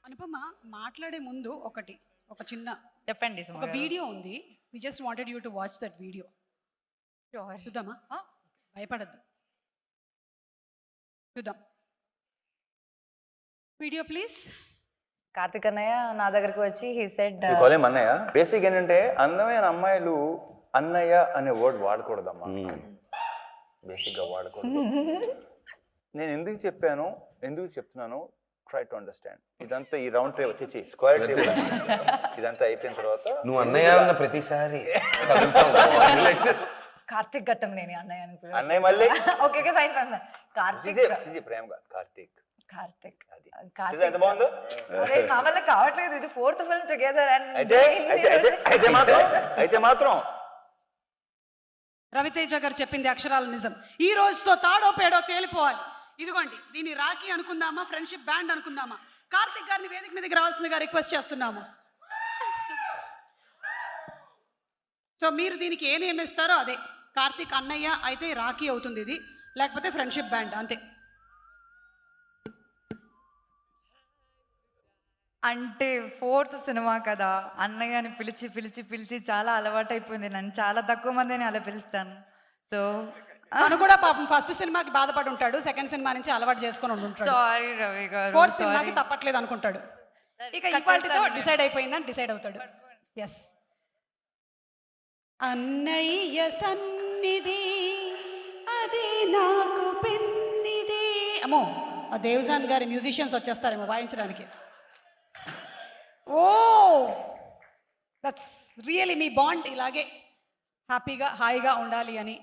అనుపమ మాట్లాడే ముందు ఒక చిన్న చెప్పండి ఒక వీడియో ఉంది. We just wanted you to watch that video. చూద్దామా? భయపడద్దు, చూద్దాం. Video please. కార్తిక్ అన్నయ్య నా దగ్గరికి వచ్చి హీ సెడ్ అన్నయ్య. బేసిక్ ఏంటంటే అందమైన అమ్మాయిలు అన్నయ్య అనే వర్డ్ వాడకూడదమ్మా. బేసిక్గా వాడకూడదు. నేను ఎందుకు చెప్పాను, ఎందుకు చెప్తున్నాను, ట్రై టు అండర్స్టాండ్. ఇదంతా ఈ రౌండ్ టేబుల్ వచ్చి స్క్వేర్ టేబుల్ ఇదంతా అయిపోయిన తర్వాత నువ్వు అన్నయ్య అన్న ప్రతిసారి కార్తిక్ ఘట్టం నేను అన్నయ్య మళ్ళీ ఓకే ఫైన్ ఫైన్ కార్తీక్ ప్రేమగా కార్తీక్ కార్తిక్ ఎంత బాగుందో. నా వల్ల కావట్లేదు, ఇది 4th ఫిల్మ్ టుగెదర్. అయితే మాత్రం రవితేజ గారు చెప్పింది అక్షరాల నిజం. ఈ రోజుతో తాడో పేడో తేలిపోవాలి. ఇదిగోండి, దీన్ని రాఖీ అనుకుందామా, ఫ్రెండ్షిప్ బ్యాండ్ అనుకుందామా? కార్తిక్ గారిని వేదిక మీదకి రావాల్సిందిగా రిక్వెస్ట్ చేస్తున్నాము. సో మీరు దీనికి ఏ నేమ్ ఇస్తారో అదే. కార్తిక్ అన్నయ్య అయితే రాఖీ అవుతుంది ఇది, లేకపోతే ఫ్రెండ్షిప్ బ్యాండ్, అంతే. అంటే 4th సినిమా కదా, అన్నయ్య అని పిలిచి పిలిచి పిలిచి చాలా అలవాటు అయిపోయింది. నన్ను చాలా తక్కువ మందిని అలా పిలుస్తాను. సో తను కూడా పాపం ఫస్ట్ సినిమాకి బాధపడి ఉంటాడు, సెకండ్ సినిమా నుంచి అలవాటు చేసుకొని ఉంటాడు. సారీ రవి గారు, 4th సినిమాకి తప్పట్లేదు అనుకుంటాడు. ఇక ఇవాల్టితో డిసైడ్ అయిపోయిందని డిసైడ్ అవుతాడు. ఎస్. అన్నయ్య సన్నిధి అది నాకు పెన్నిది. అమ్మో, ఆ దేవజాన్ గారి మ్యూజిషియన్స్ వచ్చేస్తారేమో వాయించడానికి. ఓ దట్స్ రియలీ మీ బాండ్ ఇలాగే హ్యాపీగా హాయిగా ఉండాలి అని